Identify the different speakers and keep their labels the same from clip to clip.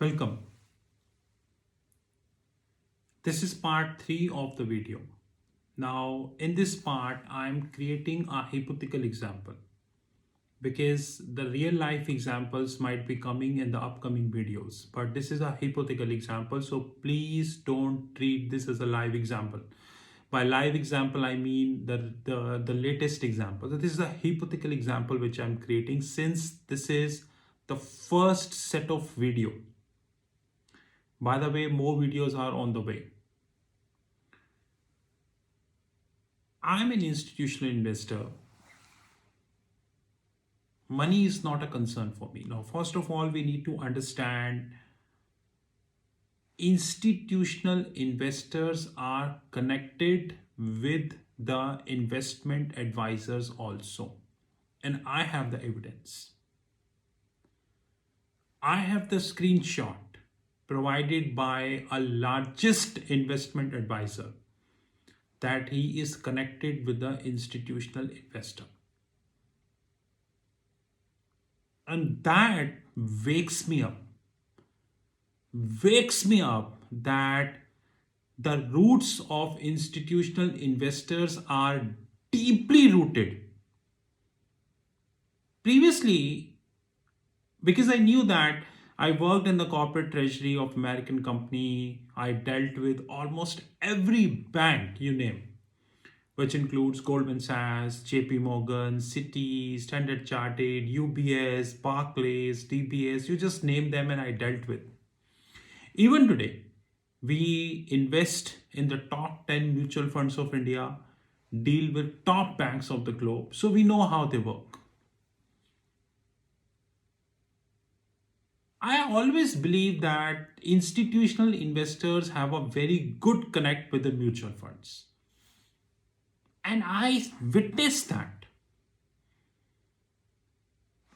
Speaker 1: Welcome. This is part 3 of the video. Now, in this part, I'm creating a hypothetical example because the real life examples might be coming in the upcoming videos. But this is a hypothetical example, so please don't treat this as a live example. By live example, I mean the latest example. So this is a hypothetical example which I'm creating since this is the first set of video. By the way, more videos are on the way. I'm an institutional investor. Money is not a concern for me. Now, first of all, we need to understand institutional investors are connected with the investment advisors also. And I have the evidence. I have the screenshot provided by a largest investment advisor that he is connected with the institutional investor. And that wakes me up that the roots of institutional investors are deeply rooted. Previously, because I knew that I worked in the corporate treasury of American company, I dealt with almost every bank you name, which includes Goldman Sachs, JP Morgan, Citi, Standard Chartered, UBS, Barclays, DBS, you just name them and I dealt with. Even today, we invest in the top 10 mutual funds of India, deal with top banks of the globe, so we know how they work. I always believe that institutional investors have a very good connect with the mutual funds. And I witnessed that.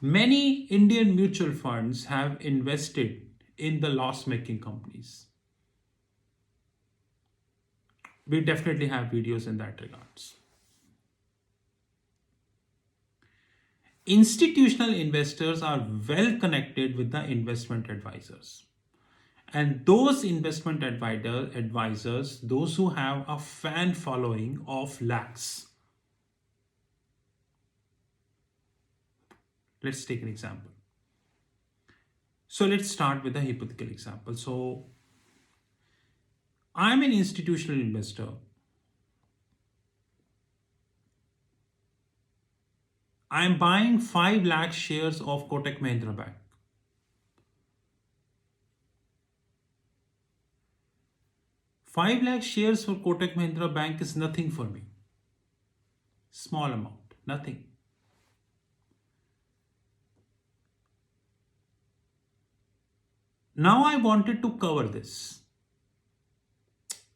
Speaker 1: Many Indian mutual funds have invested in the loss making companies. We definitely have videos in that regards. Institutional investors are well connected with the investment advisors. And those investment advisors, those who have a fan following of lakhs. Let's take an example. So let's start with a hypothetical example. So I'm an institutional investor. I'm buying 5 lakh shares of Kotak Mahindra Bank. 5 lakh shares for Kotak Mahindra Bank is nothing for me. Small amount, nothing. Now I wanted to cover this.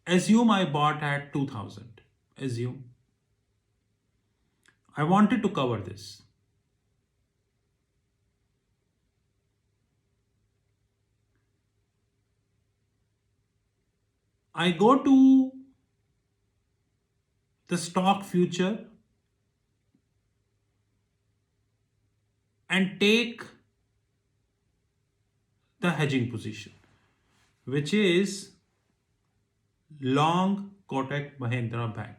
Speaker 1: Assume I bought at 2000. Assume. I wanted to cover this. I go to the stock future and take the hedging position, which is long Kotak Mahindra Bank.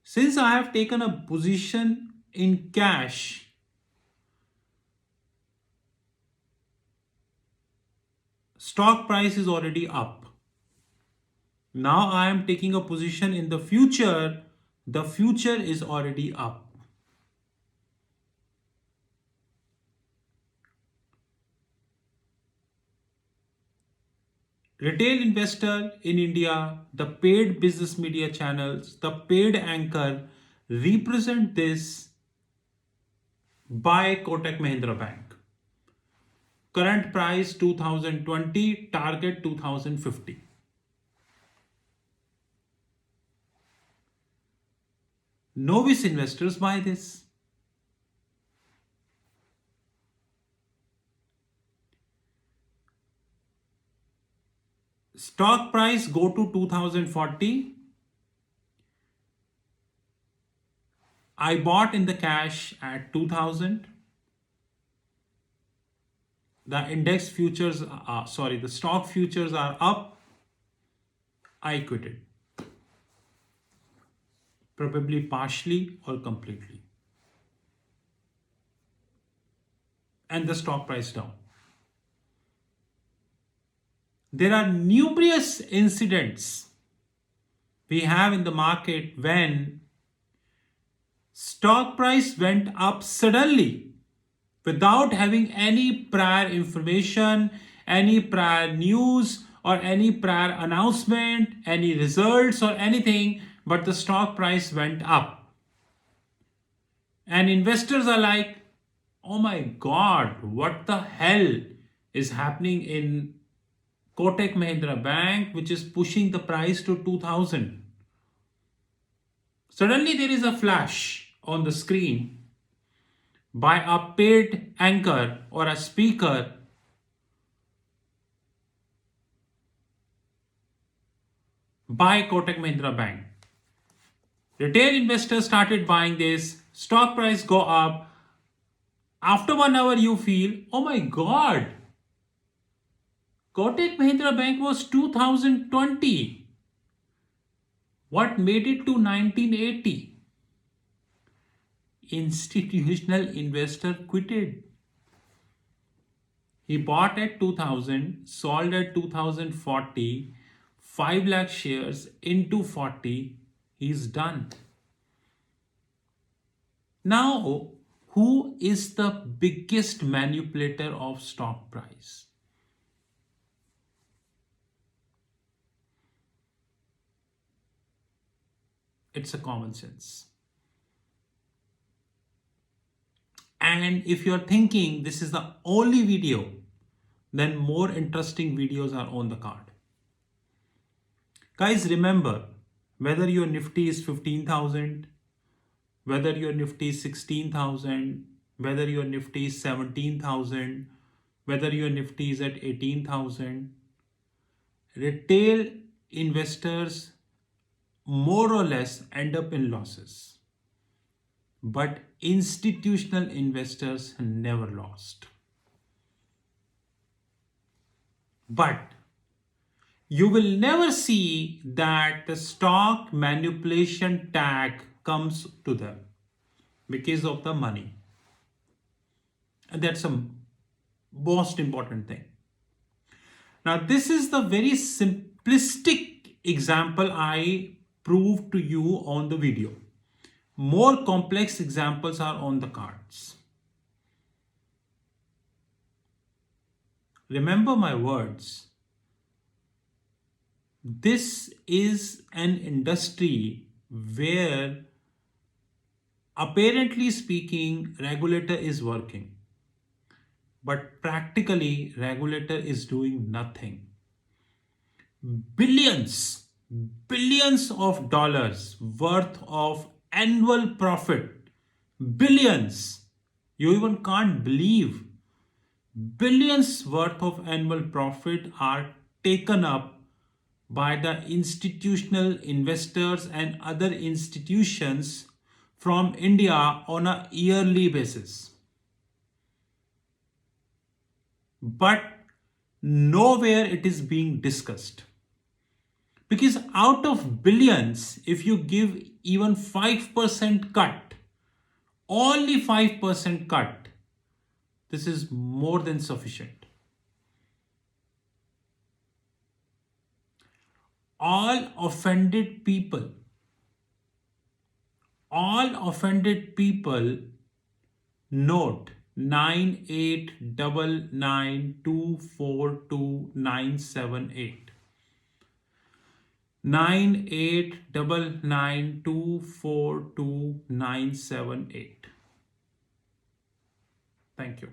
Speaker 1: Since I have taken a position in cash, stock price is already up. Now I am taking a position in the future. The future is already up. Retail investor in India, the paid business media channels, the paid anchor represent this by Kotak Mahindra Bank. Current price 2020, target 2050. Novice investors buy this. Stock price go to 2040. I bought in the cash at 2000. the stock futures are up, I quitted, probably partially or completely, and the stock price down. There are numerous incidents we have in the market when stock price went up suddenly without having any prior information, any prior news, or any prior announcement, any results, or anything, but the stock price went up. And investors are like, oh my God, what the hell is happening in Kotak Mahindra Bank, which is pushing the price to 2000? Suddenly, there is a flash on the screen by a paid anchor or a speaker by Kotak Mahindra Bank. Retail investors started buying this, stock price go up. After 1 hour, you feel, oh my God, Kotak Mahindra Bank was 2020. What made it to 1980? Institutional investor quitted. He bought at 2000, sold at 2040, 5 lakh shares into 40, he's done. Now, who is the biggest manipulator of stock price? It's a common sense. And if you're thinking this is the only video, then more interesting videos are on the card. Guys, remember, whether your Nifty is 15,000, whether your Nifty is 16,000, whether your Nifty is 17,000, whether your Nifty is at 18,000, retail investors more or less end up in losses. But institutional investors never lost. But you will never see that the stock manipulation tag comes to them because of the money. And that's the most important thing. Now, this is the very simplistic example I proved to you on the video. More complex examples are on the cards. Remember my words. This is an industry where, apparently speaking, regulator is working. But practically, regulator is doing nothing. Billions of dollars worth of annual profit. Billions. You even can't believe. Billions worth of annual profit are taken up by the institutional investors and other institutions from India on a yearly basis. But nowhere it is being discussed. Because out of billions, if you give even 5% cut, only 5% cut, this is more than sufficient. All offended people note 9899242978. 9899242978. Thank you.